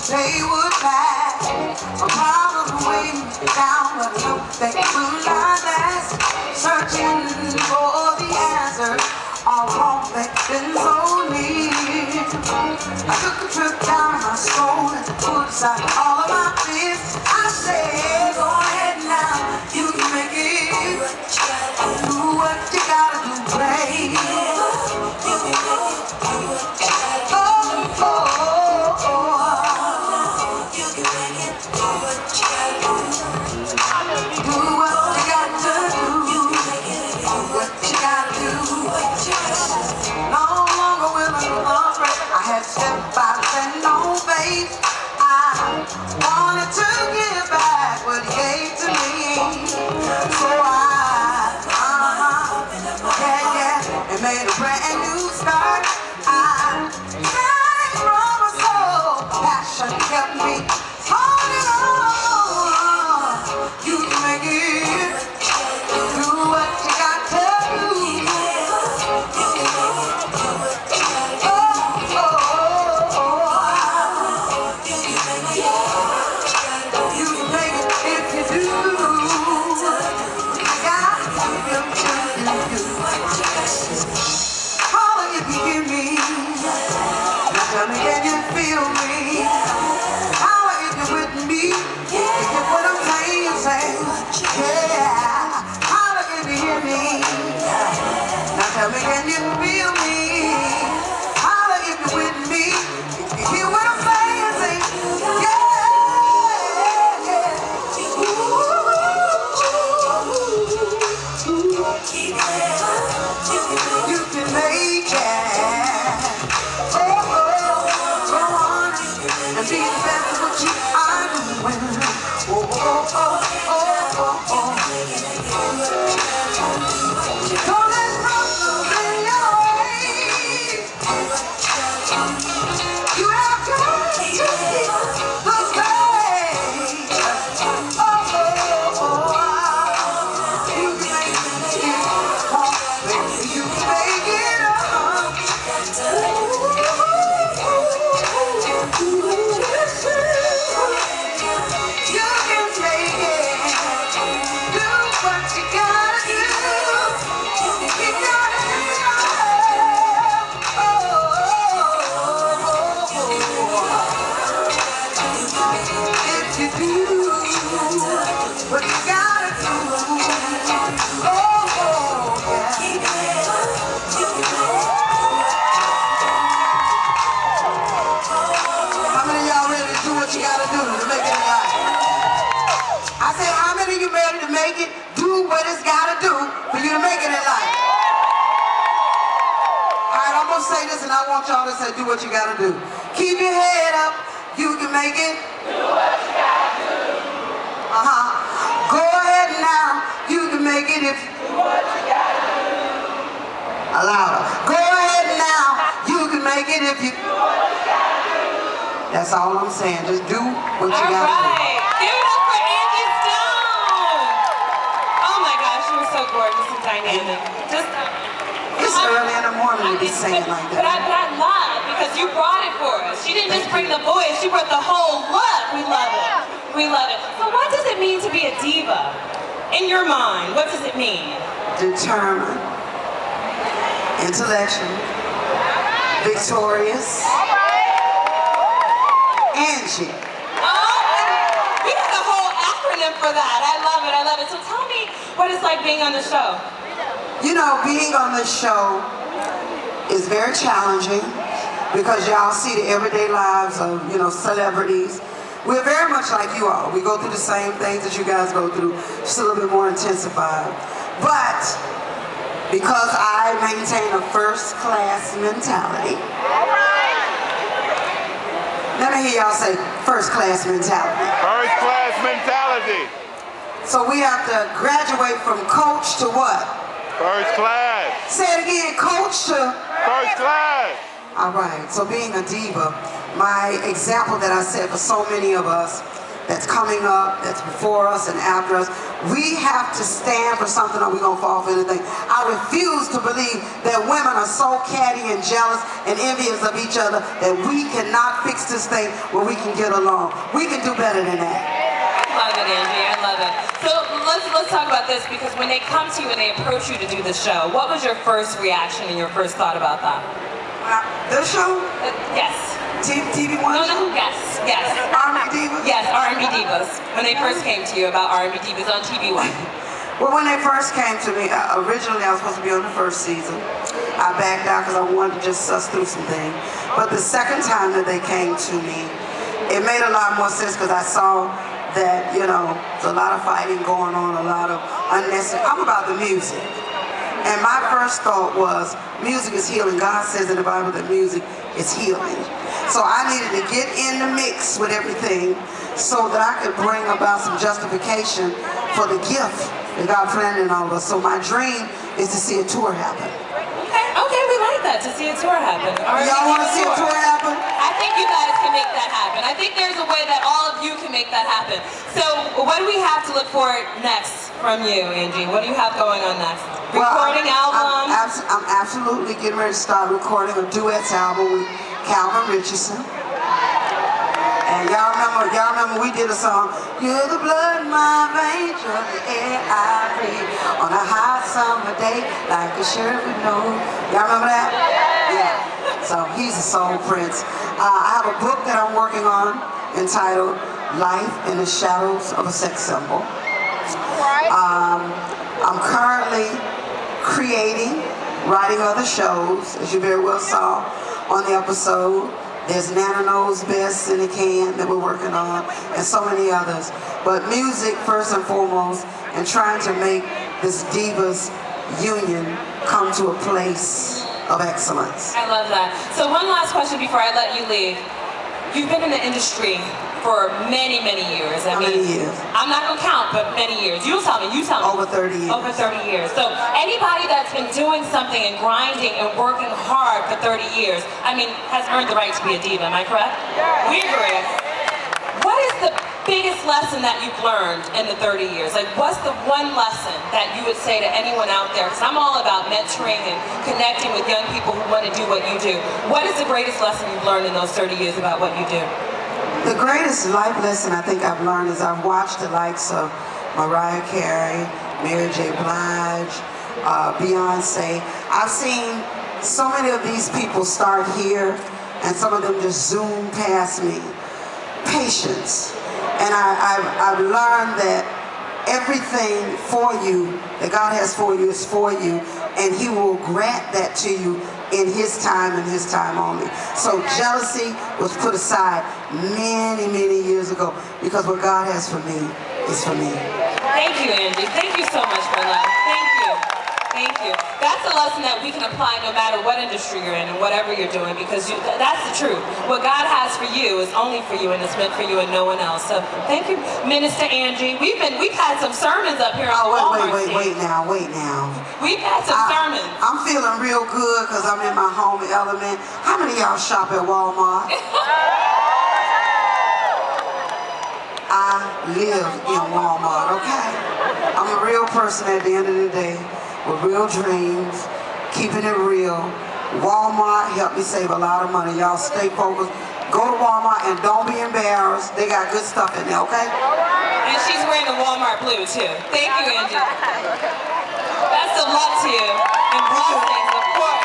they would pass. A problem weighing down, but no, they will not last. Searching for the answer, all wrong, they've been so near. I took a trip down my soul and put aside all of my fears. I said, go ahead now, you can make it. Do what you gotta do, baby. Step by and no faith. I wanted to give back what he gave to me. So and made a brand new start. I sang from my soul. Passion kept me holding on. You can make it. Do what you got to do. Tell me, can you feel me? How are you with me? You get what I'm saying? Yeah. How are you hear me? Now tell me, can you feel me? How are you with me? You hear what I'm saying? Yeah. You can make it. Be the best of what you are doing. Oh, oh, oh, oh, oh, oh. Don't let problems in your way. You have got to keep the faith. Oh, oh, oh. You can make it. You can make it. What you gotta do? Oh, yeah. How many of y'all ready to do what you gotta do to make it in life? I said, how many of you ready to make it? Do what it's gotta do for you to make it in life. Alright, I'm gonna say this and I want y'all to say, do what you gotta do. Keep your head up, you can make it. Do what you gotta do. Go ahead now, you can make it if you do what you gotta do. Louder. Go ahead now, you can make it if you do what you gotta do. That's all I'm saying, just do what you gotta do. Alright, give it up for Angie Stone. Oh my gosh, she was so gorgeous and dynamic. It's early in the morning to be singing like that. But I love it because you brought it for us. She didn't just bring the voice, she brought the whole look. We love it. We love it. So what does it mean to be a diva? In your mind, what does it mean? Determined, intellectual, victorious, Angie. Oh, we have a whole acronym for that. I love it, I love it. So tell me what it's like being on the show. You know, being on this show is very challenging because y'all see the everyday lives of, you know, celebrities. We're very much like you all. We go through the same things that you guys go through, just a little bit more intensified. But because I maintain a first-class mentality, let me hear y'all say first-class mentality. First-class mentality. So we have to graduate from coach to what? First class. Say it again, coach to? First class. All right, so being a diva, my example that I said for so many of us that's coming up, that's before us and after us. We have to stand for something or we're going to fall for anything. I refuse to believe that women are so catty and jealous and envious of each other that we cannot fix this thing where we can get along. We can do better than that. I love it, Angie. I love it. So let's talk about this, because when they come to you and they approach you to do the show, what was your first reaction and your first thought about that? This show? Yes. TV One? No, yes. R&B Divas? Yes, R&B Divas. When they first came to you about R&B Divas on TV One. Well, when they first came to me, originally I was supposed to be on the first season. I backed out because I wanted to just suss through some things. But the second time that they came to me, it made a lot more sense because I saw that, you know, there's a lot of fighting going on, a lot of unnecessary. I'm about the music. And my first thought was, music is healing. God says in the Bible that music is healing. So I needed to get in the mix with everything so that I could bring about some justification for the gift that God planted in all of us. So my dream is to see a tour happen. Okay, we like that, to see a tour happen. Y'all want to see a tour happen? I think you guys can make that happen. I think there's a way that all of you can make that happen. So what do we have to look for next from you, Angie? What do you have going on next? Recording albums? I'm absolutely getting ready to start recording a duets album with Calvin Richardson. And y'all remember we did a song, "You're the blood in my veins, you're the air I breathe, on a hot summer day, like a Sherwood Knoll." Y'all remember that? Yeah. So he's a soul prince. I have a book that I'm working on entitled "Life in the Shadows of a Sex Symbol." I'm currently creating, writing other shows, as you very well saw on the episode. There's Nana Knows Best in the can that we're working on, and so many others. But music first and foremost, and trying to make this Divas union come to a place of excellence. I love that. So one last question before I let you leave. You've been in the industry for many, many years. How many years? I'm not going to count, but many years. You tell me. Over 30 years. Over 30 years. So anybody that's been doing something and grinding and working hard for 30 years, I mean, has earned the right to be a diva. Am I correct? Yeah. We agree. What is the biggest lesson that you've learned in the 30 years? Like, what's the one lesson that you would say to anyone out there? Because I'm all about mentoring and connecting with young people who want to do what you do. What is the greatest lesson you've learned in those 30 years about what you do? The greatest life lesson I think I've learned is I've watched the likes of Mariah Carey, Mary J. Blige, Beyonce. I've seen so many of these people start here and some of them just zoom past me. Patience. And I've learned that everything for you, that God has for you, is for you, and He will grant that to you in His time and His time only. So jealousy was put aside many, many years ago, because what God has for me is for me. Thank you, Angie. Thank you so much for that. Thank you. Thank you. That's a lesson that we can apply no matter what industry you're in and whatever you're doing, because that's the truth. What God has for you is only for you, and it's meant for you and no one else. So thank you, Minister Angie. We've had some sermons up here on the Walmart wait now. We've had some sermons. I'm feeling real good because I'm in my home element. How many of y'all shop at Walmart? I live in Walmart, okay? I'm a real person at the end of the day, with real dreams, keeping it real. Walmart helped me save a lot of money. Y'all stay focused. Go to Walmart and don't be embarrassed. They got good stuff in there, okay? And she's wearing the Walmart blue too. Thank you, Angie. Best of luck to you. And blessings, of course.